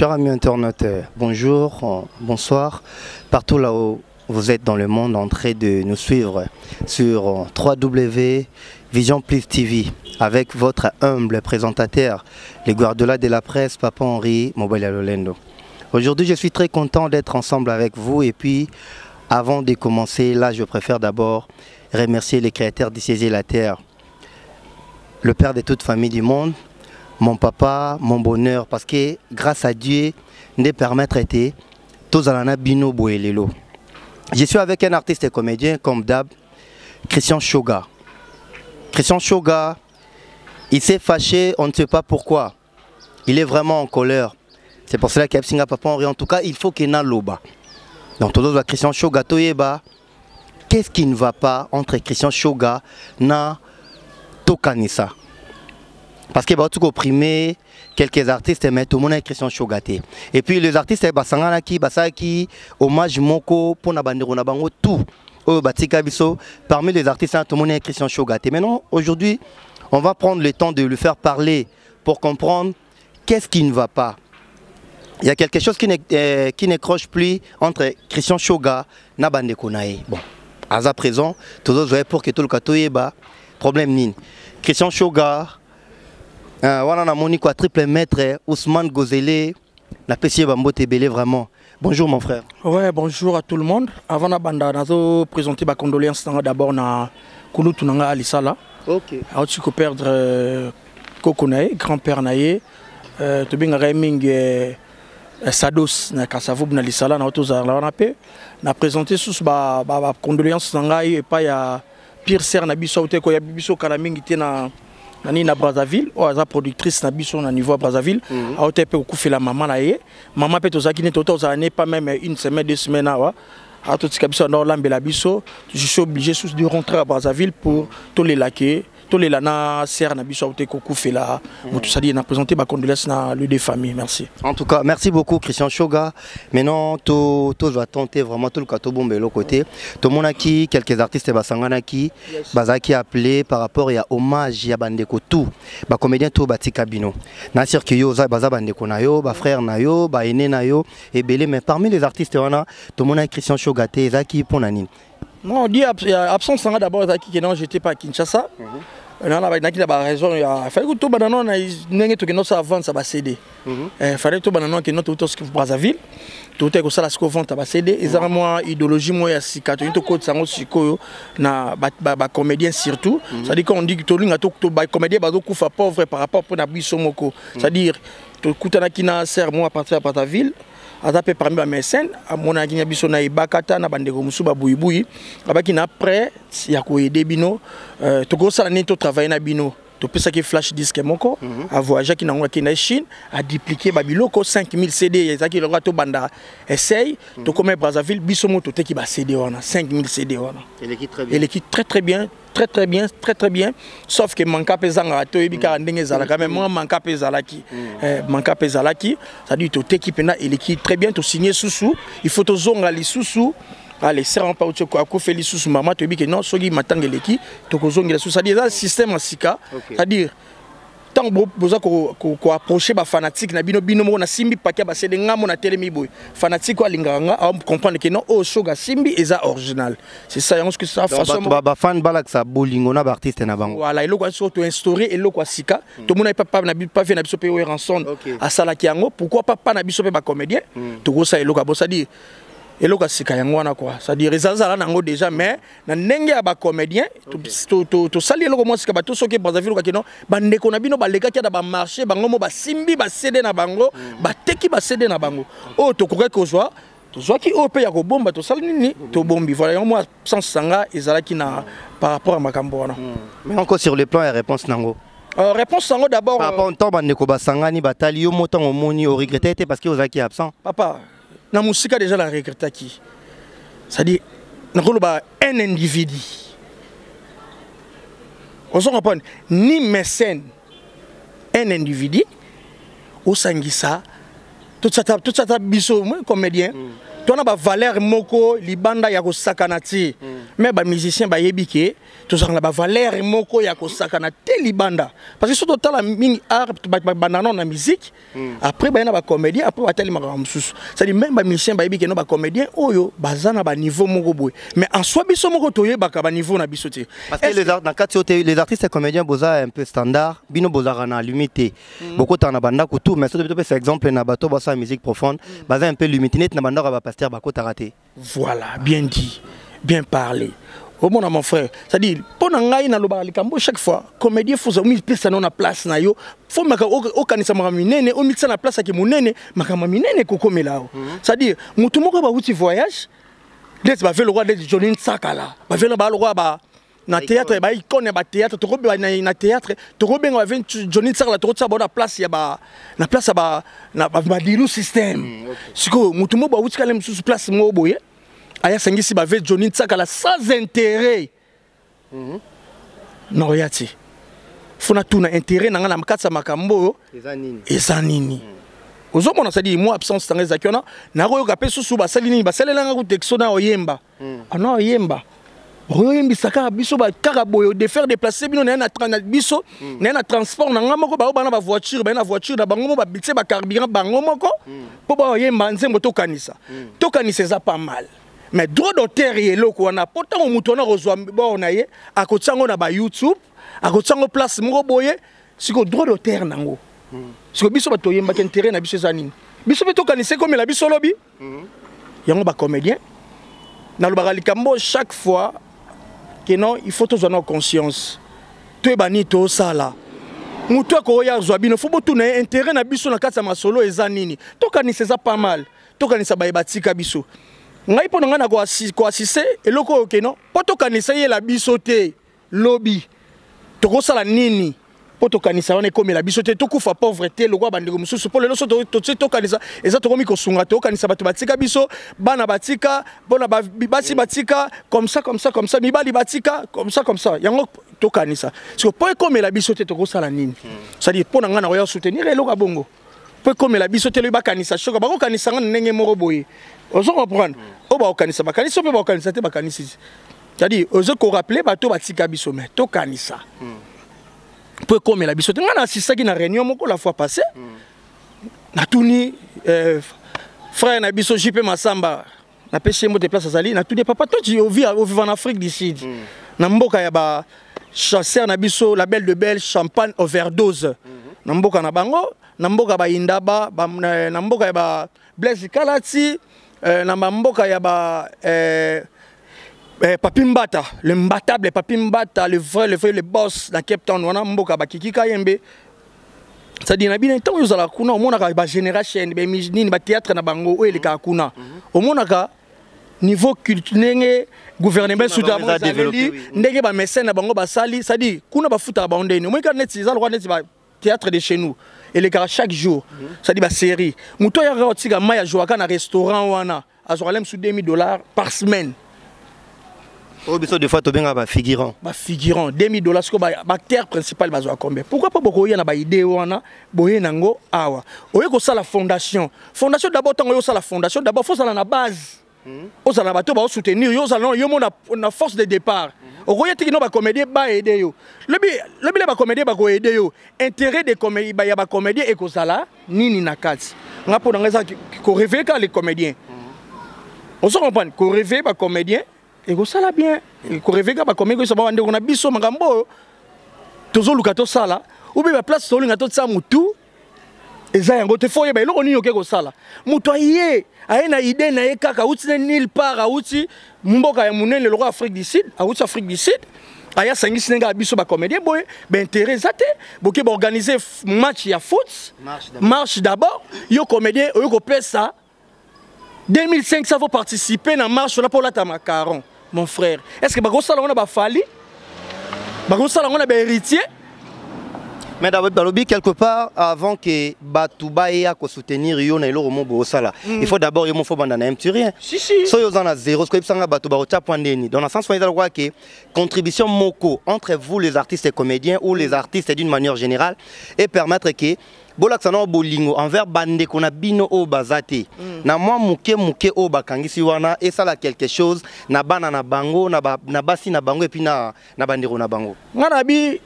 Chers amis internautes, bonjour, bonsoir. Partout là où vous êtes dans le monde en train de nous suivre sur www Vision Plus TV avec votre humble présentateur, le Guardiola de la presse, Papa Henri Mobile Lolendo. Aujourd'hui, je suis très content d'être ensemble avec vous et puis avant de commencer, là, je préfère d'abord remercier les créateurs d'Ici la Terre, le père de toute famille du monde, mon papa, mon bonheur, parce que grâce à Dieu, nous permettre de tous alana bino boelelo. Je suis avec un artiste et comédien comme d'hab, Christian Shoga. Christian Shoga, il s'est fâché, on ne sait pas pourquoi. Il est vraiment en colère. C'est pour cela qu'il y a Papa Henri. En tout cas, il faut qu'il y ait un loba. Donc, tout le monde Christian Shoga, qu'est-ce qui ne va pas entre Christian Shoga et Tokanisa? Parce qu'il y a opprimé quelques artistes, mais tout le monde est Christian Shoga. Et puis les artistes, qui hommage moko pour nabango tout. Parmi les artistes, tout le monde est Christian Shoga. Maintenant, aujourd'hui, on va prendre le temps de le faire parler pour comprendre qu'est-ce qui ne va pas. Il y a quelque chose qui n'accroche plus entre Christian Shoga et Nabande Konae. Bon, à présent, tout le monde pour que tout le monde problème nin. Christian Shoga, voilà Monique triple maître Ousmane Gozele, la PC Bambo Tebele vraiment. Bonjour mon frère. Ouais, bonjour à tout le monde. Avant de présenter ma condoléance d'abord na Kouloutou Nanga Alisala. OK. Alors tu peux perdre Kokonae, grand-père naie, tu bien Reming Sados na Kassavou na Alisala na autoza la on appelle. Na présenter sous ba condoléance nanga et pas ya pire sœur na biso te ko ya biso kala mingi te na na Brazzaville, ou à productrice na biso na niveau à Brazzaville, a été peu couper la maman là et maman peut aux akine toto ça n'est pas même une semaine 2 semaines à tout ce qui dans l'ambela biso, je suis obligé de rentrer à Brazzaville pour tous les laquer. Tous les lana serre na biso te couper là, tout ça dit na présenter ma condoléance na le des familles, merci. En tout cas, merci beaucoup Christian Shoga. Maintenant tout va tenter vraiment tout le cas bombe de l'autre côté. Tout le monde qui quelques artistes basangana qui bazaki appelé par rapport à hommage ya bandeko tout. Ba comédien tout batika bino. Na sûr que yo za baza bandeko na yo, ba frère na yo, ba aîné na yo et belé mais parmi les artistes wana tout le monde Christian Shoga te zaki pour nani. Non, dit absence d'abord zaki que non, j'étais pas à Kinshasa. Non, la raison, il fallait que tout le monde ait tout avant ça va céder. Il fallait que tout le monde ait tout ce que Brazzaville, tout est que ça la vente va céder. Et ça moi idéologie moi ya sika to code sango siko na ba comédien surtout. Ça dit qu'on dit que tout le monde comédien ba kufa pauvre par rapport pour na biso moko. C'est à dire to kutana kina ser moi à partir de Brazzaville. Adapé parmi mes mécènes, à mon avis, biso na ibakata na bandeko musuba buibui, abaki na après ya ko aider bino, to ko sala neto travailler na bino, to pesa ki flash disque moko, a voyager ki na ngwa ki na Chine, a dupliquer babiloko 5000 CD, ezaki longa to banda essaye, to comme Brazzaville biso moto te ki ba CD wana, 5000 CD wana. Elle équipe très bien. Très bien, sauf que manka pezanga to ebika ndenge zala quand même moi manka pezalaki ça dit to équipe na elle équipe très bien to signer sous il faut to zonga li sous allez serrant pas au ko feli sous maman to ebika non sogi matanga l'équipe to ko zonga sous ça dit ça système en sika c'est dire tant boza ko approcher ba fanatique na bino mo na simbi paquet ba cede ngamo na telemi boy fanatique ko linganga on comprendre que non o Shoga simbi eza original c'est ça ce que ça façon ba fan balak sa bolingo na ba artiste na bango voilà il ko surtout instaurer et ko sika to mona pas fait na biso pe ranson à sala ki yango pourquoi pas na biso pe ba comédien to ko ça eloko bossa dire eloko sika yango wana quoi ça dire ezazala nango déjà mais na ndenge ya ba comédien to sali eloko mo sika ba to soki Brazzaville ko kino bandeko na bino ba lekaki da ba marché bango mo ba simbi ba CD na bango ba teki ba CD na bango o to koka ko joie to joie ki o pe ya ko bomba to sali nini to bombi voilà moi sans sanga ezalaki na par rapport à makambo wana mais encore sur le plan et réponse nango. Réponse sango d'abord par rapport au temps bandeko basangani batali yo motan au moni au regretté parce que vous êtes absent papa na musika déjà la regrette qui c'est-à-dire un individu on se comprend ni mécène un individu au sangisa tout ça biso comédien toi na ba valeur moko libanda ya ko sakana ti mais ba musicien ba yebike to ça na ba valeur moko ya ko sakana te libanda parce que surtout la mini art ba na musique après ba na ba comédien après ba tali makamsusu ça dit même ba musicien ba yebike no ba comédien oyo bazana ba niveau moko boy mais en soi biso moko toye ba ka niveau na biso te parce que les artistes et comédiens boza un peu standard bino boza na limité beaucoup t'en a banda ko tout mais surtout par exemple na bato bossa musique profonde baza un peu limité net na banda ba pasteur ba ko raté. Voilà, bien dit, bien parlé. Au bon mon frère, c'est-à-dire pendant ngai na loba likambo chaque fois comédien faut mi pesa na place na yo faut maka o kanisa mama minene o mitsa na place ki munene maka mama minene ko komelao c'est-à-dire mutu moko ba uti voyage des ba velo roi des Johnny Nsakala ba velo ba le roi ba na théâtre ba icône ba théâtre to robe na théâtre to robe nga va Johnny Nsakala to tsa ba place ya ba na place ba na ba dilu système siko mutu moko ba uti kale msusu place mo boye aya sangisi ba ve Johnny Nsakala sans intérêt non yati funa tuna intérêt na ngana makatsa makambo eza nini ozomona ça dit moi absence tanga zakiona na royoka pe susu ba salini ba salela ku texto na oyemba ana oyemba oyembi saka biso ba kaka boyo de faire déplacer bino na biso na transport na ngamoko ba bana ba voiture ba na voiture na bango ba bitse ba carburant bango moko po ba oyemba nzembo to kanisa eza pas mal. Mais droit d'auteur est là qu'on a pourtant on moutonne reçoit bon na ye à côté na ba YouTube à côté on place mo boye si ko droit d'auteur nango si ko biso ba to yemba intérêt na biso zanini biso to kanise comme la biso lobby yango ba comédien na lo ba likambo chaque fois que non il faut tous avoir conscience to bani to sala muto ko ya zwa bino faut botu na intérêt na biso na kata masolo ezanini to kanise za pas mal to kanisa ba batika biso ngai po nga na ko assisté eloko oke non poto kanisa ye la bisote lobby to ko sala nini poto kanisa wana komela bisote to kufa pauvreté loko bandeko mususu po lelo so to kanisa eza to komi ko sunga to kanisa bato batika biso bana batika bona basi batika comme ça mibali batika comme ça yango to kanisa so po komela bisote to ko sala nini ça dit po nga na ko ya soutenir eloko bongo po komela bisote le bakanisa choka bako kanisa nga ndenge moko boye ozo comprendre o ba okanisa bakanisa pe ba okanisa te bakanisa c'est-à-dire ozo ko rappeler bato batika biso mais to kanisa peut comme la biso nga na assisté na réunion moko la fois passée na tuni frère na biso JP Masamba na pêché mo de place azali na tuni papa to au vivre en Afrique du Sud na mboka ya ba chasseur na biso la belle de belle champagne overdose na mboka na bango na mboka ba indaba na mboka ya ba Blaise Kalati na mboka ya ba Papi Mbata, le mbatable Papi Mbata, le vrai, le boss dans Cape Town, wana mboka ba Kiki Kayembe. Ça dit na bien temps yo zala kuna omonaka ba génération ba nini ba théâtre na bango o eleka kuna. Omonaka niveau culturel gouvernement sous-amont développé ndenge ba mécène na bango ba sali, ça dit kuna ba futa ba ondeni. Omonaka net za le net ba théâtre de chez nous. Et les gars chaque jour, ça dit ba série. Muto ya rotika maya jouaka na restaurant wana, azoralem sous $2000 par semaine. Oh, mais des fois, tu as un figurant. Figurant, $2000, c'est le acteur principal. Pourquoi pas beaucoup de idée wana boye nango awa. Oye ko ça la fondation. Fondation d'abord tant ça la fondation d'abord faut ça la base. Aux ala bato ba soutenir yo ça yo na force de départ. Oye tiki no ba comédien ba aider yo. Le ba comédien ba ko aider yo. Intérêt de comédie ba ya ba comédien et ko sala nini na kati. Ngapo na ngeza ko réveiller les comédiens. On se comprend ko réveiller ba comédien et ça la bien et ko revega ba comme ko sabande on a biso makambo tozo luka to sala ou be ba place to linga to tsa mutu eza yango te foye ba eloko nini ko sala mutu aye na idée na ye kaka uti nil part uti mboka ya munene le roi Afrique du Sud uti Afrique du Sud aya sangisi nga biso ba comédien boy ba intérêt zate boké ba organiser match ya foot marche d'abord yo comédien yo ko pesa 2500 faut participer na marche là pour la tamacaron. Mon frère, est-ce que Bago Salon a fali? Bago Salon a héritier? Mais d'abord, quelque part, avant que Batouba ait à soutenir Yo na ilo mo sala, il faut d'abord il faut banda na rien. Si si. So yo na zéro, ce que sanga Batouba au point deni. Dans le sens où il y a que contribution moko entre vous les artistes et comédiens ou les artistes d'une manière générale et permettre que Bolaksano bolingo envers bande qu'on a bino o bazate. Na moi muke o bakangisi wana et ça là quelque chose na bana na bango na basi na bango et puis na bandero na bango. Nganabi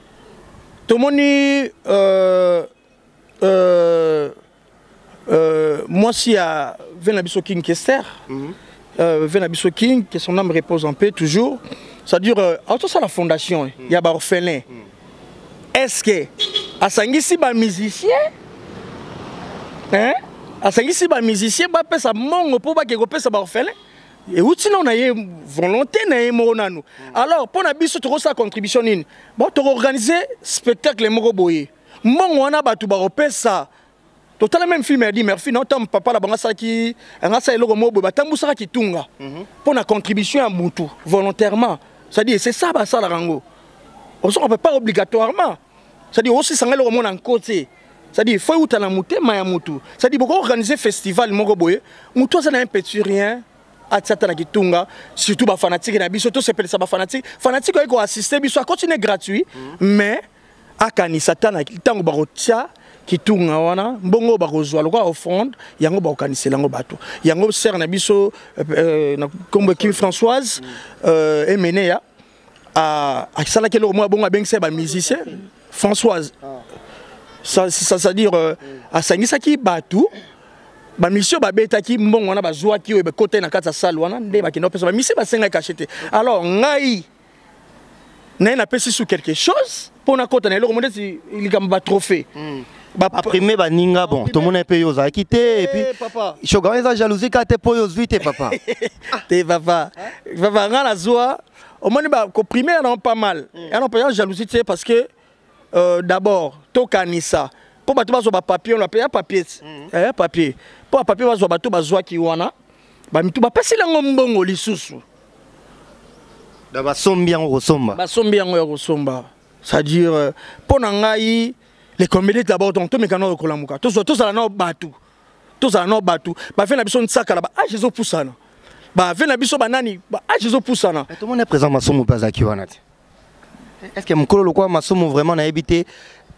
tout le monde moi si à Venabiso King Kester Venabiso King que son âme repose en paix toujours. Ça dure autour ça la fondation il y a ba orphelin. Est-ce que à Sangisi ba musicien hein à Sangisi ba musicien ba pesa mongo pour ba ke ko pesa ba orphelin et où sinon on a volonté na moronano alors pour na biso to sa contribution nini bon to organiser spectacle moko boye mongo wana ba tu ba pesa total même film a dit merci non tom papa la banga sa ki nga sa eloko mo boye ba tambusa ki tunga pour na contribution à mutu volontairement ça dit c'est ça ba ça la rango on ne peut pas obligatoirement. C'est-à-dire aussi ça le monde en côté. C'est-à-dire il faut où la mouté maya mutu. C'est-à-dire beaucoup organiser festival mogoboye, mutu ça n'a un petit rien à tsatana kitunga, surtout ba fanatique na biso to s'appelle ça ba fanatique. Fanatique ko assister biso continue gratuit mais à kanisa tana tango ba rotia kitunga wana mbongo ba kozwa lokwa offrande yango ba okanisela ngo bato. Yango sert na biso na kombo ki Françoise Emeneya à ça là que le mot bon à bien c'est ba musicien Françoise ça dire à Sangisa qui batou ba mission ba beta ki mbongo na ba zwa ki be côté na kata salle wana nde ba kino pesa ba mission ba senga cacheté alors ngai na pesi sous quelque chose pour na kota na le monde il comme ba trophée ba primé ba ninga bon tout le monde paye aux a quitté et puis papa choga eza jalousie ka te poyo vite papa te papa nga la zwa au moins ba ko primer non pas mal et non pas jalousie parce que d'abord to kanisa pour bato bazo ba papier on l'appelle papier papier pour papier bazo bato bazwa ki wana ba mitu ba pesi lango mbongo lisusu da ba sombi yango ko somba c'est-à-dire pour ngai les comédiens d'abord donc to mekano ko lamuka to ça na batu ba fait na biso nsaka là ba Jésus poussana ba fait na biso banani ba Jésus poussana tout le monde est présent masomo bazaki wana est-ce que mukolo lokwa masomo vraiment na habité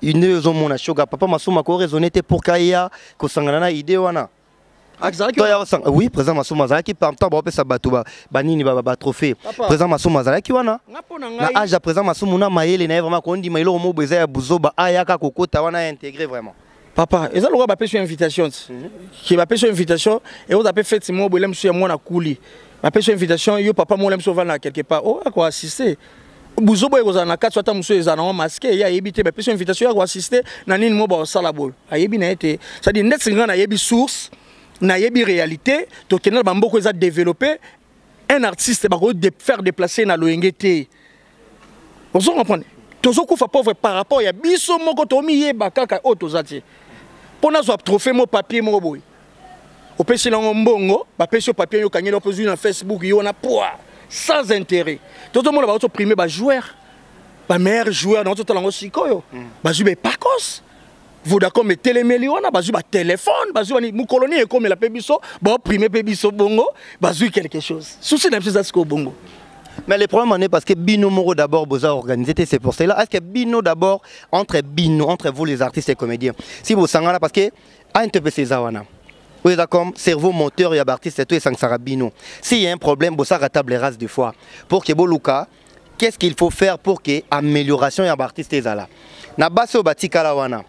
une zo mona shoga papa masomo ko raisonner pour kaya ko sangana na idée wana oui présent masomo bazaki par temps ba pesa bato ba nini ba trophée présent masomo bazaki wana na âge présent masomo na mayele na vraiment ko ndima ilo mo beza ya buzoba ayaka kokota wana intégrer vraiment. Papa, et ça le roi va pêcher une invitation. Qui va pêcher une invitation et vous avez fait moi bolem sur moi na kouli. Va pêcher une invitation yo papa moi l'aime souvent là quelque part. Oh à quoi assister. Buzobo e kozana quatre soit monsieur ezana masqué ya yebité va pêcher une invitation à quoi assister na nini mo ba sala bol. Ayebi na été. Ça dit net singa na yebi source, na yebi réalité, to kenal ba mboko za développer un artiste ba ko faire déplacer na loengete. On se comprend. Tozo kufa pauvre par rapport à biso moko to mi yeba kaka o tozati. Pour nous trophée mon papier mon boy. Au pêcher dans mbongo, ba pêcher papier yo kanyelo opposé na Facebook yo na poids sans intérêt. Tout le monde va primer ba joueur. Ba meilleur joueur dans tout lango sikoyo. Ba jube pakos. Vous d'accord mais téléméliona ba juba téléphone, ba juba ni mu colonie comme la pebiso, ba primer pebiso bongo, ba jou quelque chose. Souci na pesa siko bongo. Mais le problème est parce que Bino Moro d'abord vous a organisé, c'est pour cela. Est-ce que Bino d'abord, entre vous les artistes et comédiens, si vous savez parce que, à un peu Zawana, vous êtes comme cerveau moteur, il y a artiste et tout, et Sangsara Bino. S'il y a un problème, vous avez table race de fois. Pour que Boluka, qu'est-ce qu'il faut faire pour que amélioration y a artiste et Zala? Na baso batika la wana.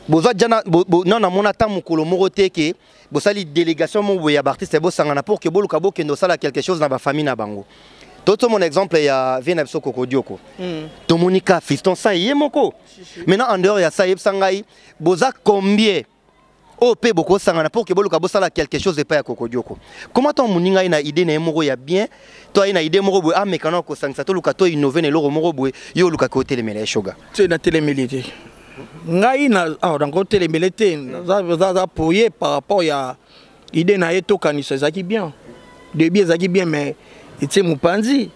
Boza jana non na monata mukolo morote ke bosali délégation mo ya artiste bo sangana pour que boluka bo kendo sala quelque chose dans ba famille na bango. Toto mon exemple ya vient biso kokodioko. To monika fiston ça yemoko. Maintenant en dehors ya ça yeb sangai boza combien o pe boko sangana pour que boluka bo sala quelque chose de pas ya kokodioko. Comment ton moninga ina idée na moko ya bien toi ina idée moko bo amekana ko sangsa to luka to innover ne loro moko bo yo luka ko telemele shoga. C'est na telemélité. Ngai na dans côté les militaires ça appuyé par rapport à idée na eto kanisa zaki bien début zaki bien mais était mupanzi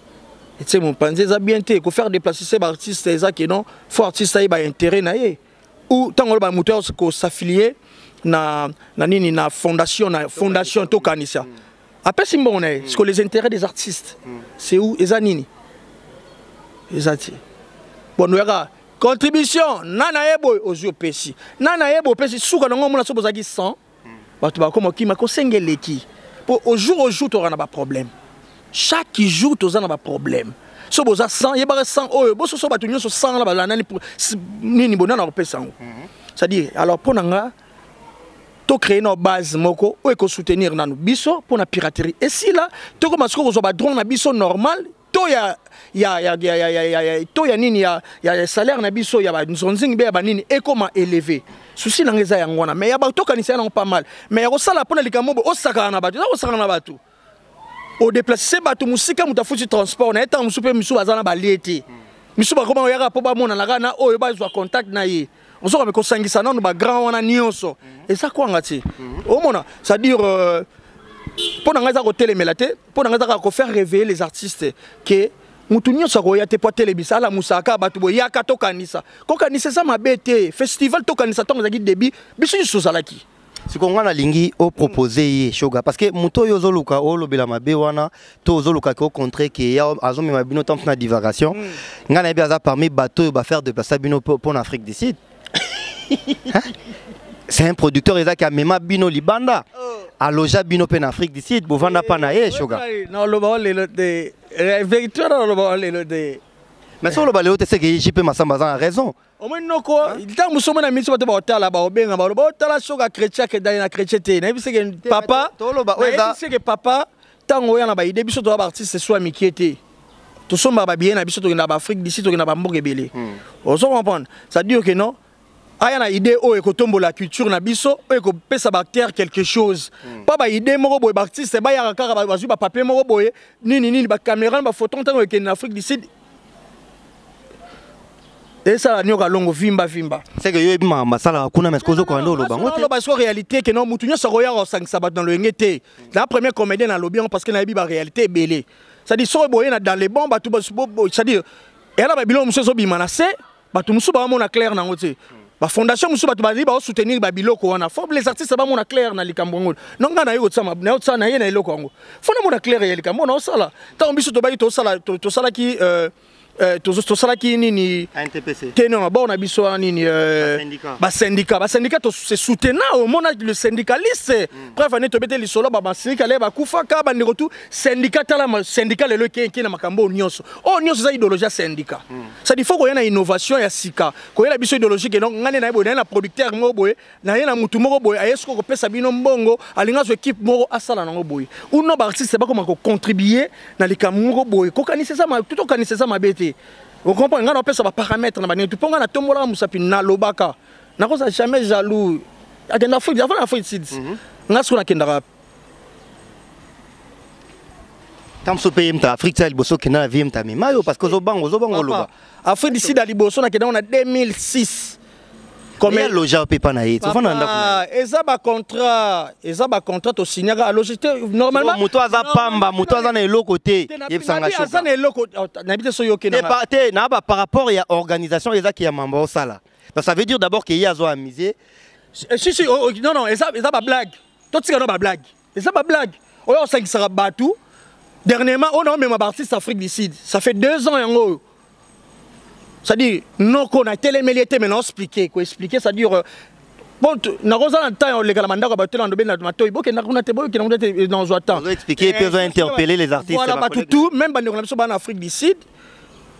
Et tu sais, mon pensée, ça bien été, faire déplacer ces artistes, ça qui non, faut artiste ça intérêt naie. Ou tant que le moteur ko s'affilier na fondation Tokanisa. Après c'est bon parce que les intérêts des artistes, c'est où les anini. Les artistes. Bon nous contribution nana yebo aux OPC. Nana yebo pesi souka ngo mona so bozaki 100. Batu ba comme ki mako sengeleki. Au jour tu auras pas problème. Chaque jour tu auras pas problème. So boza 100 yeba 100 oyo bo so batu nyonso 100 la ba nani nini bonana opesa ngo. C'est-à-dire alors pour nanga to créer une base moko ou ko soutenir nanu biso pour la piraterie. Et si là to commence ko zo ba drone na biso normal to ya nini ya salaire na biso ya ba nzonzingi be ba nini et comment élever. Souci na ngeza yangona mais ya ba to kanisa na pas mal. Mais ya ko sala pour na likambo o saka na batu, o saka na batu. Au déplacer batu musika mutafuti transport na eta musupe misu bazana ba liete. Misu ba comment yaka po ba mona la na oyo ba zo contact na ye. On sort avec Kosangisa non ba grand wana nyonso. Et ça quoi ngati. Au mona, ça dire pour nga ko télémelate, pour nga ko faire réveiller les artistes que mutu nyonso ko ya te po telebisa la musaka batu bo yaka to kanisa. Ko kanisa ça mabete, festival to kanisa to ngaki débit, biso so salaki. Si on a lingi au proposer shoga parce que muto yo zoluka o lobela mabe wana to zoluka ko contre que ya azomi mabino tant na divagation ngana bien za parmi bateau ba faire déplacer bino pour l'Afrique du Sud. C'est un producteur qui a même bino libanda aloja bino en Afrique du Sud pour vendre pas na shoga. Non le bol de victoire le bol de mais sur le balé c'est que JP Massamba a raison. Au moins non quoi, il t'a moussé na mission de hôtel là-bas au benga ba hôtel shoga chrétien que dans la chrétienté na c'est que papa c'est que papa tango ya na ba idée biso to ba artiste soit mikiété. Tout somba ba bien na biso to na ba Afrique d'ici to na ba mboke belé. On se comprendre. Ça dit que non. Aya na idée o ekotombo la culture na biso o eko pesa bactère quelque chose. Pas ba idée moko boy artiste ba ya kaka ba ba papier moko boy nini ba caméra ba photo tango ke na Afrique d'ici. Et ça, nous allons vimba. C'est que yo ma masala kuna mais kozo ko ndo lo bango. Non, parce que réalité que non mutu nyoso roya o 5 sabat dans le ngete. La première comédien dans l'obien parce que na bi ba réalité belé. Ça dit so boye na dans les bombes tout ça dit et là ba bilo muso so bi manase ba tout muso ba mona clair na ngote. Ba fondation muso ba ba soutenir ba biloko wana. Faut les artistes ba mona clair na likambo ngo. Non nga na yo tsama na otsa na ye na eloko ngo. Faut na mona clair ya likambo na osala. Ta ombiso to ba to sala ki to sala ki nini NTPC tenons bon na biso nini ba syndicat to se soutenant au monde le syndicaliste bref on est tobete li solo ba syndicat le ba kufa ka ba ndiko syndicat tala syndicat le qui na makambo nyonso za idéologie syndicat ça dit faut ko yana innovation ya sika ko yana biso idéologie que non ngane na boye na producteur mo boye na yana mutu mo boye ayesko ko pesa bino mbongo alinga zo équipe mo asala na boye ou no ba artiste ba ko contribuer na likambo boye ko kanisa ça tout ko kanisa ça mabete. Vous comprenez, on peut ça paramètres na bani tu ponga na tombola musapi na lobaka na ko ça jamais jaloux akenda Afrique avant Afrique Sud ngasko na kenda tam so pays mta Afrique ça liboso kena vie mta mayo parce que zo bango loba Afrique Sud à liboso na kenda on a 2006 combien loja pe pa na ye so fana ndako eza ba contrat to signaka logité normalement moto aza pamba moto aza na eloko te yebsanga choka aza na eloko na bité so yoke na ba par rapport ya organisation eza ki ya mamba osala donc ça veut dire d'abord que ya zo amusé si non eza ba blague to tika no ba blague eza ba blague oyo ça qui sera batu dernièrement on a même un artiste Afrique du Sud ça fait 2 ans yango. C'est-à-dire, non, qu'on a téléméliété, mais non, expliquer, c'est-à-dire, bon, na rosa na temps les galamanda ko batela ndo bena mato iboke na kuna tebo ki na ndete dans un temps. Vous expliquer puis vous interpeller les artistes. Voilà pas tout même bande ko na Afrique du Sud.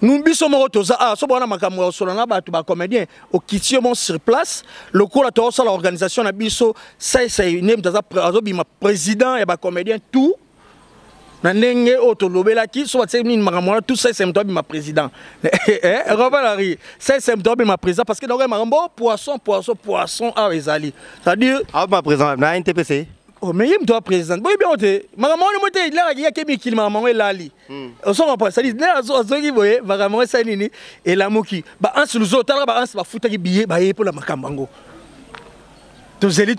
Nous biso mo toza so bona makambo solo na batu ba comédien au kitio mon sur place le ko la to ça l'organisation na biso c'est une daza président et ba comédien tout. Nandenge otolobela ki so batse ni makambo tout ça c'est ma président Robalari ça c'est ma président parce que dans makambo poisson ah ezali c'est-à-dire ma président na NTPC oh mais il doit président bon bien ote makambo ni mote il a ki mikili makambo elali on s'en pas c'est-à-dire na zo ki boye makambo ça nini et la moki ba ans luzo tala ba ans ba futa ki billet ba ye pour la makambo ngo Tozeli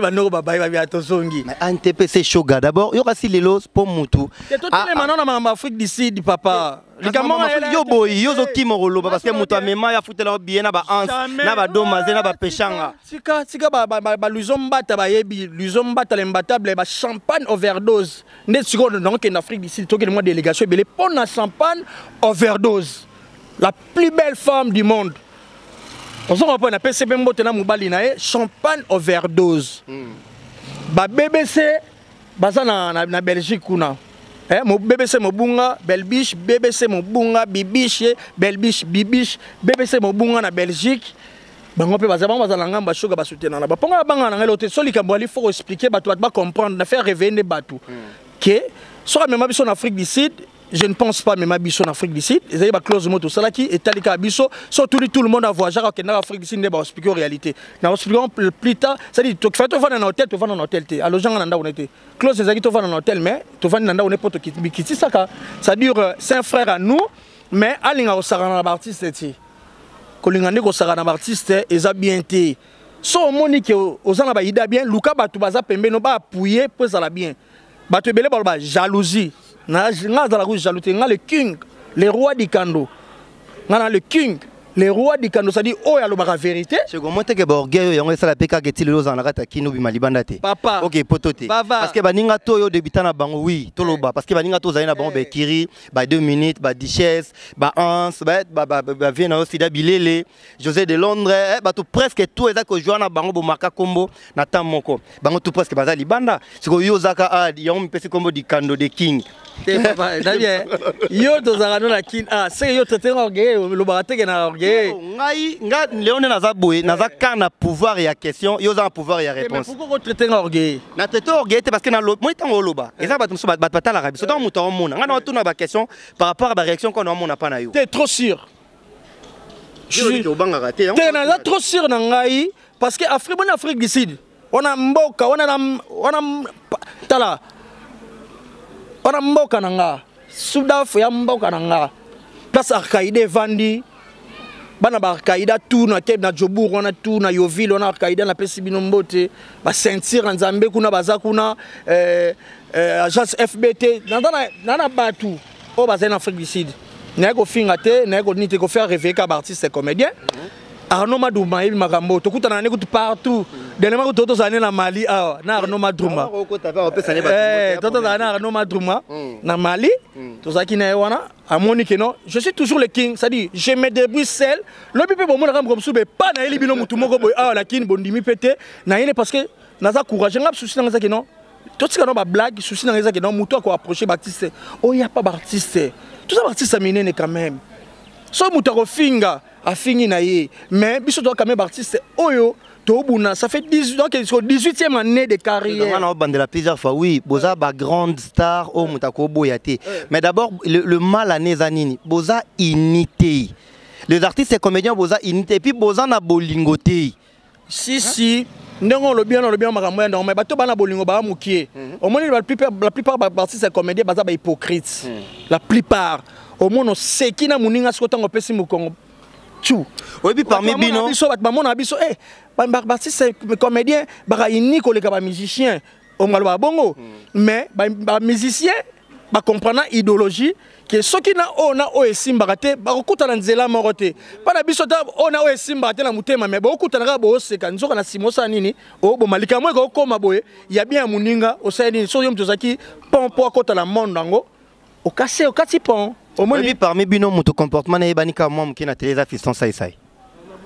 banoko babai babia tozongi. Mais NTPC Shoga d'abord, yo kasi lelo pour mutu. Et toi tu les maintenant en Afrique d'ici papa. Yo boy, yo zo kimorolo parce que mutu amema ya futela bien na ba ans, na ba domaze na ba pechanga. Sika ba luzombata ba yebi, luzombata l'imbattable ba champagne overdose. Net seconde donc en Afrique d'ici to que moi délégation belé pour na champagne overdose. La plus belle femme du monde. On s'en rappelle, on a PCB Mbotena Moubali nae champagne overdose. Ba BBC baza na Belgique kuna. Mo BBC Mobunga, Belbiche, BBC Mobunga, Bibiche, Belbiche, Bibiche, BBC Mobunga na Belgique. Bango pe baza na ngamba shoga ba soutenir na ba ponga banga na ngelo te soli kambo ali faut expliquer ba ba comprendre na faire réveiller les bateaux. Que soit même en Afrique du Sud. Je ne pense pas, mais ma biso en Afrique du Sud, ils ont close moto salaki et talika biso, surtout tout le monde a voyagé en Afrique du Sud, ne va expliquer en réalité. Nous expliquons plus tard, ça dit tu fais tu vas dans un hôtel, tu vas dans un hôtel té. Alors gens nanda on était. Close c'est tu vas dans un hôtel mais tu vas nanda on est poto kiti saka. Ça dure c'est un frère à nous, mais alinga au sarana artiste té. Kolingane ko sarana artiste eza bien té. So monique aux ana ba ida bien, luka ba tu baza pembe no ba appuyer pour ça la bien. Ba tu belé ba jalousie. Le king, le roi du Kando. Le king, le roi du Kando, ça dit oh y'a la vérité. Je comprends que orgueil on ça la PK que les en arrêt qui nous bimalibandate. Papa. OK potote. Parce que baninga to yo débutant na bango oui, toloba parce que baninga to zaina bango be kiri, ba 2 minutes, ba Duchesse, ba Hans, ba vient aussi d'Abilele, José de Londres, ba tout presque tout ça que Joana bango bo marka combo na tam moko. Bango tout presque baza libanda. Siko yo zaka a yo mpesi combo di Kando de King. Papa, Damien, yo tozarano la kin ah c'est yo traité orgueil le barateke na orgueil ngai Léon naza boye naza kana pouvoir ya question yo za pouvoir ya réponse mais pourquoi traité orgueil na traité orgueil parce que na moi tango loba et ça batumso batala rabi so donc muto mona nga na tuna ba question par rapport à la réaction qu'on a mona pa na yo t'es trop sûr je suis au banga raté t'es na trop sûr na ngai parce que Afrique du Sud on a mboka on a tala on a mboka nanga Soudaf ya mboka nanga place Al-Qaïda vandi bana ba Al-Qaïda tout na Keb na Djobour on a tout na Yoville on a Al-Qaïda na pesi binombote ba sentir nzambe kuna baza kuna agence FBT nana batu o baza en Afrique du Sud na ko finga te na ko nite ko faire rêver ka artiste comédien Arnaud Madouma il makambo to kutana ne kutu partout dernièrement ko toto zane na Mali ah na Arnaud Madouma toto zane Arnaud Madouma na Mali to zaki na wana amoni que non je suis toujours le king ça dit je me débrouille seul le pipe bon mona comme soube pas na eli bino mutu moko boy ah la king bondimi pété na ile parce que naza courage ngap souci na zaki non to tika no ba blague souci na zaki non mutu ko approcher Baptiste oh y a pas Baptiste tout ça Baptiste minene quand même so mutu ko finga a fini na ye mais biso doit quand même artiste oyo Tobuna, ça fait 18e année de carrière. On a bandé plusieurs fois, oui. Boza ba grande star au Moutako Boyate. Mais d'abord, le mal à Nezanini. Boza unité. Les artistes et comédiens Boza unité. Puis Boza na bolingoté. Si. Non, le bien, makambo non, mais bato bana bolingo ba mukie. Au moins la plupart des artistes et comédiens baza ba hypocrites. La plupart. Au moins on sait qui na muninga skotango pesi mukongo. Oui, puis parmi bino c'est comédien ba unique les ba musicien on va bongo mais ba musicien ba comprendre idéologie que ceux qui na ona o esimba te ba kokuta na nzela morote pas na biso ta ona o esimba te na mutema mais ba kokuta na bo seka nzoka na simosa nini o bo malika mo ko koma boye ya bien muninga o sa nini so yom tozaki pompo akota la monde ngo o kase o kati pon. Oui, parmi bino mutu comportement na ebanika mom ki na télé fiston sai.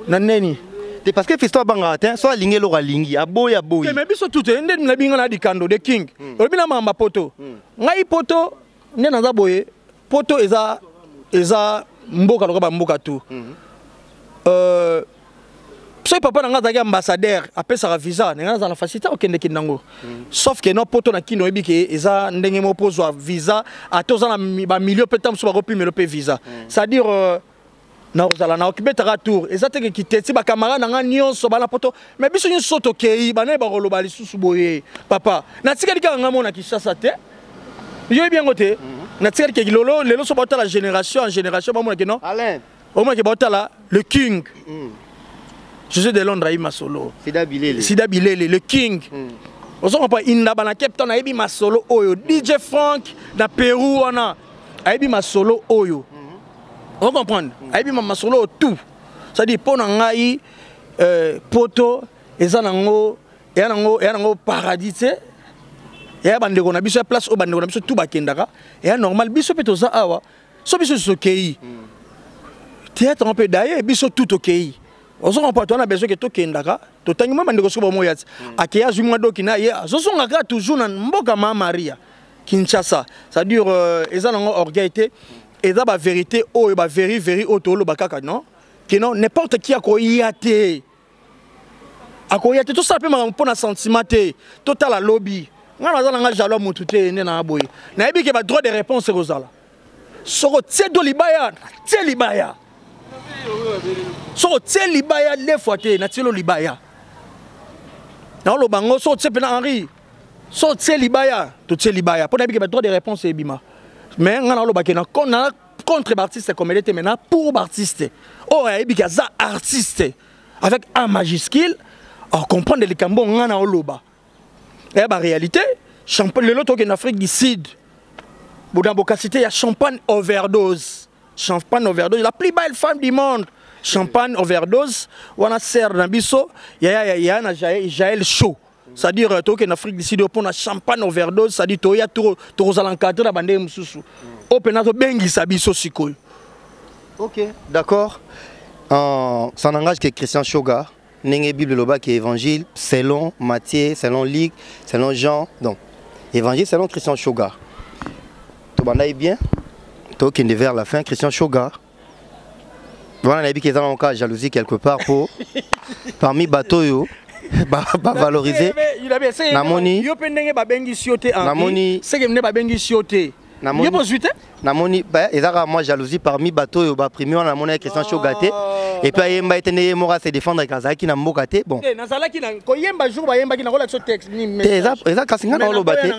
Na neni? C'est parce que fiston banga te so alingi lo alingi aboya boy. Mais biso tout ndé na binga na di Kando de King. Olbina mamba poto. Ngai poto ne na za boye. Poto eza mboka loka ba mboka tout. So papa na nga ambassadeur apesa visa na nga la facilité okende kinango. Sauf que non poto na kino ebi ke eza ndenge mo pozo visa a toza na ba milieu petam so ba kopime le visa. C'est-à-dire na ozala na okibeta tour eza te ki teti ba camarade na nga nyonso ba na poto mais biso nyonso to kei ba na ba koloba lisusu boye papa na tikali ka nga mona Kinshasa te. Yo bien ngote na tikali ke lolo lelo so ba ta la génération en génération ba mona ke non. Alain. Au moins ke ba ta la le king. Je suis de Londres, il m'a solo. Sida Bilele. Sida Bilele, le king. On se comprend, il n'a pas Cape Town, il m'a solo oyo. DJ Frank, dans Pérou, on a. Il m'a solo oyo. On comprend? Il m'a solo tout. C'est-à-dire, pour nous, poto, et ça, et un paradis, et un bande qu'on a biso place au bande qu'on a biso tout bakendaka, et un normal biso petoza awa, so biso sokei. Théâtre on peut d'ailleurs biso tout ok. On se comprend, on a besoin que tout kendaka, tout tangi moi bande ko so moya. Akeya jumwa do kina ye, so so ngaka toujours na mboka ma Maria. Kinshasa, ça dure eza nango orgueil eza ba vérité o ba veri otolo bakaka non? Que non n'importe qui a ko yate. Akoyate tout ça peut m'apprendre un sentiment total à lobby. Nga jalo mutu te na boy. Na yebi ke ba droit de réponse rozala. Soko tsedo libaya, tse libaya. Soko tse libaya le foite na tselo libaya. Na lo bango so tse pena Henri. So tse libaya, to tse libaya. Pour na yebi ke ba droit de réponse ebima. Mais nga na lo bakena contre artiste comme elle était maintenant pour artiste. Oh yebi ke za artiste avec un majuscule. On comprend les cambons ngana oloba. Et la réalité, champagne le lot en Afrique du Sud. Boudamboka cité il y a champagne overdose. Champagne overdose, la plus belle femme du monde. Champagne overdose, on a serre dans biso, il y a un Jaël chaud. C'est-à-dire en Afrique du Sud on a champagne overdose, c'est-à-dire il y a tout aux alencatres la bande mususu. Openato bengi sabiso sikoy. OK, d'accord. Ça n'engage que Christian Shoga. N'est Bible loba qui est évangile selon Matthieu, selon Luc, selon Jean. Donc, évangile selon Christian Shoga. Tu bandaye bien. Toi qui est vers la fin, Christian Shoga. Voilà, on a dit qu'il y a un cas de jalousie quelque part pour parmi bateaux valoriser. Namoni. Yo pendenge ba bengi sioté en. Namoni. C'est que ba bengi sioté. Namoni. Yo positif. Namoni. Bah, ezaka moi jalousie parmi bateaux yo ba premier on a monnaie Christian Shoga. Et puis yemba etene mora se défendre kazaki na mbokate bon nazalaki na ko yemba jour ba yemba ki na kola so texte ni mais eza kasinga na lobate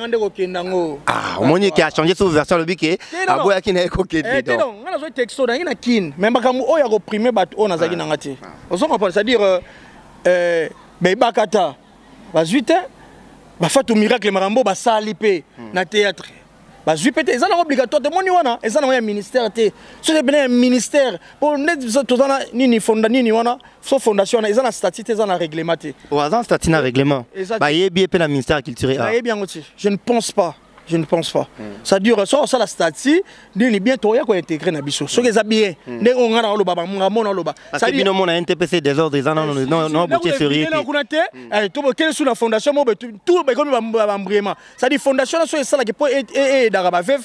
ah omoni qui a changé sur version lobike aboya ki na ekokete donc non ngana so texto na ina kin mais mbakamu oya ko primer bat on azaki na ngati on comprend c'est à dire be bakata ba 8 ba fatu miracle marambo ba salipe na théâtre. Ils sont obligatoires de moni wana, ils sont un ministère te. Si c'est bien un ministère pour net tout ça ni fondation ni wana, sauf fondation ils ont un statut, ils ont un règlement. Ou un statut un règlement. Bah il y a bien le ministère culturel. Bah il bien aussi. Je ne pense pas. Je ne pense pas. Ça dure ça la statut, ni bien toi ko intégrer na biso. Ce que ça bien. Ne on ngana lo baba mona lo ba. Ça dit non na NTPC des ordres non boutier sérieux. Tout quelle sous la fondation mo tout comme ba mbrema. Ça dit fondation so ça la que pour daraba vev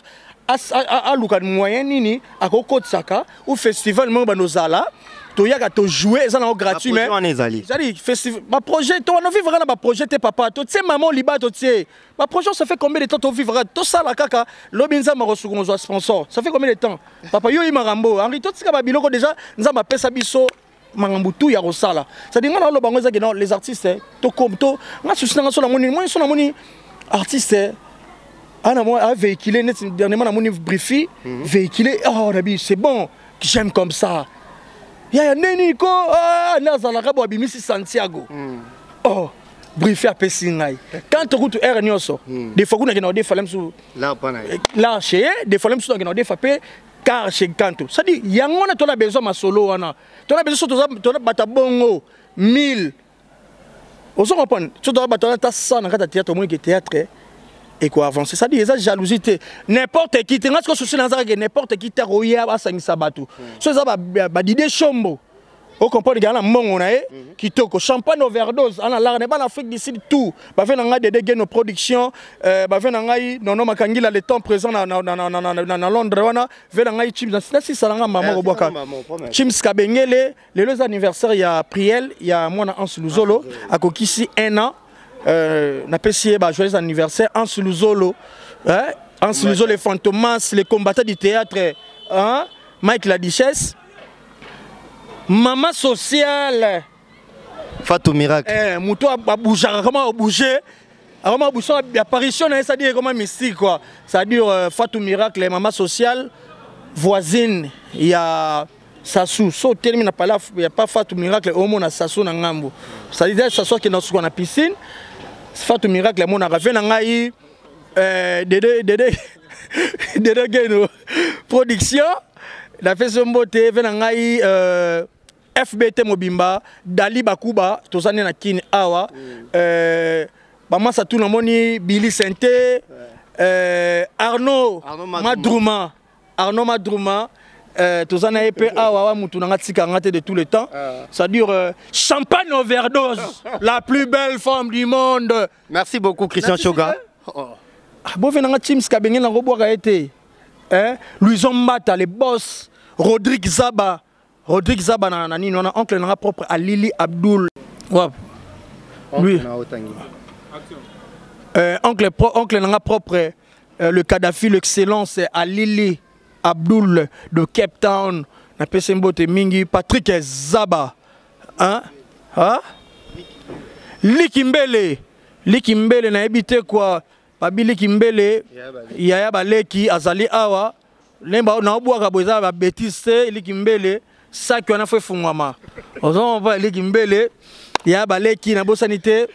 à luka moyen nini à Kokotsaka ou festival mo ba nozala. Tu as joué, ça n'a gratuit mais c'est-à-dire festival ma projet toi on vivra na ba projet tes papa tu sais maman liba tu sais ma projet ça fait combien de temps tu vivras tout ça la kaka lobinza marosu comme sponsor ça fait combien de temps papa yo imarambo Henri tout ce ka biloko déjà nzamba pesa biso mangambutu ya rosala c'est-à-dire ngana lo bango ezaki non les artistes to comme to nga souci nga so na moni artiste ana moi a véhiculé dernièrement na moni briefing véhiculé oh nabi c'est bon j'aime comme ça. Il y a un Neniko, Nazalaka Boabimisi Santiago. Oh, briefé à Pessingaï. Quand tu routes air nyoso, des fois qu'on a des falem sous là chez des falem sous dans des fapé car chez Kanto. Ça dit, il y a un ton a besoin ma solo ana. Ton a besoin ton a batabongo 1000. On se comprend. Tu dois battre ta ça dans ta théâtre au moins que théâtre. Et quoi avancer ça dit les jalousie n'importe qui tu ce que souci dans ça n'importe qui t'a roya à sangisa batu so ça ba d'idée chombo au comprendre gana mongo na qui toko champagne overdose ana la ne pas l'Afrique d'ici tout ba fait nga de nos productions ba fait nga non makangila le temps présent na Londres wana fait nga chims na si salanga maman boka chims kabengele les anniversaires il y a Priel il y a mona Ans Luzolo à kokisi 1 an n'a pas essayé de joyeux anniversaire en Luzolo, en Luzolo les fantomas, les combattants du théâtre, Mike la Duchesse, maman sociale, Fatou Miracle, Moutou a bougé, comment bouger, comment bouger, apparition, ça dit comment mystique quoi, ça dit Fatou Miracle, maman sociale, voisine, il y a Sassou so termine pas là il y a pas Fatou Miracle au monde Sassou na ngambo ça dit Sassou qui dans ce qu'on a piscine Fatou Miracle mon a fait na ngai Dédé Geno production la fait son beauté fait na ngai FBT Mobimba Dali Bakuba tozane na kini awa bama sa tout le monde Billy Santé Arnaud Madrouma tozana épée awa mutu na tika ngate de tout le temps ça dure champagne overdose la plus belle femme du monde. Merci beaucoup Christian Shoga. Bo venanga Teams Kabengé na roboka été Louison Mbata les boss Rodrigue Zaba na nini on a oncle na propre à Lili Abdul lui oncle na propre le Kadhafi l'excellence à Lili Abdul de Cape Town na Pesembote mingi Patrick Zaba Likimbele na ebité quoi Babili Kimbele Yaya Baleki azali awa lemba na obwaka boza ba betise Likimbele saki wana fait fungwama ozon va Likimbele Yaya Baleki na bosanité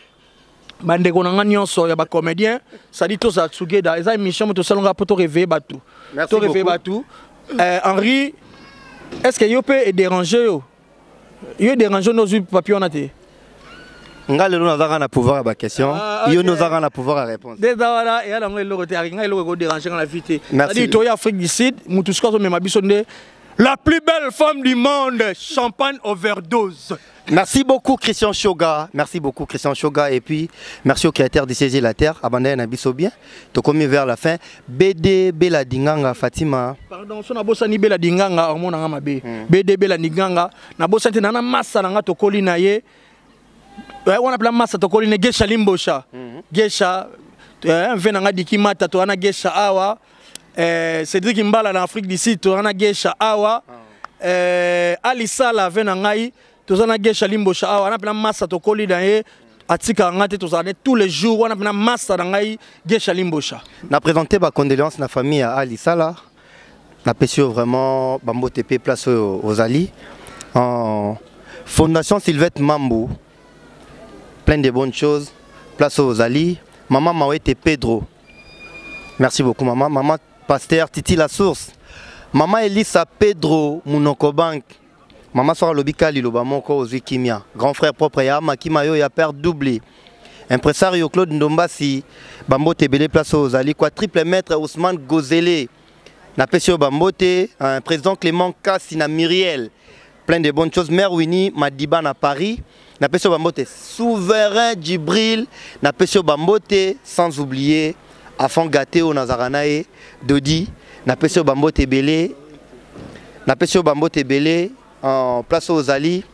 bandeko na nyonso ya ba comédien ça dit to za tsugeda eza émission to salonga poto réveiller batu to réveiller batu Henri est-ce que yo peut déranger yo déranger nos papiers on a été Ngale nous avons un pouvoir à la question. Yo nous avons un pouvoir à répondre. Dès là, il y a un déranger dans la vie. Merci. Tu es Afrique du Sud, la plus belle femme du monde, champagne overdose. Merci beaucoup Christian Shoga. Merci beaucoup Christian Shoga et puis merci au créateur de Saisir la Terre. Abandonné Nabiso bien. Tu commis vers la fin. BD Bela Dinganga Fatima. Pardon, so na bosani Bela Dinganga on na mabe. BD Bela Dinganga na bosani na massa na to kolina ye. On appelle massa to koline Gesha Limbosha. Gesha venanga dikimata to ana Gesha awa. Cédric Mbala en Afrique du Sud to ana Gesha awa. Alissa la venangai to ana Gesha Limbosha awa. On appelle massa to koline ye atika ngate to zane tous les jours on appelle massa nangai Gesha Limbosha. Na présenté ba condoléances na famille à Alissa là. Na pesio vraiment bambo TP place aux Ali. En Fondation Sylvette Mambo. Plein de bonnes choses. Place aux Ali. Maman Mawete Pedro. Merci beaucoup maman. Maman Pasteur Titi La Source. Maman Elisa Pedro Mounoko Bank. Maman Sora Lobikali Lobamoko Ozikimia. Grand frère propre Yama Kimayo ya père doublé. Impresario Claude Ndombasi. Bambo Tebele place aux Ali. Quoi triple maître Ousmane Gozele. Napesio Bambote. Président Clément Kassina Myriel. Plein de bonnes choses. Mère Winnie Madiba à Paris. Napesio Bambote, souverain Djibril, Napesio Bambote, sans oublier, Afan Gâté au Nazaranae, Dodi, Napesio Bambote Belé, en place aux Ali,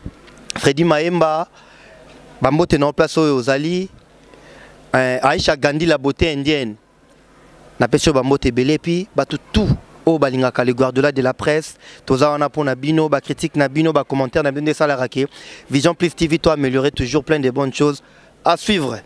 Freddy Maemba, Bambote non place aux Ali, Aïcha Gandhi la beauté indienne, Napesio Bambote Belé, puis tout. Oh balingaka les guards-delà de la presse, toza on a pour nabino, ba critique nabino, ba commentaire nabino de salarake. Vision Plus TV, toi améliorer toujours plein de bonnes choses à suivre.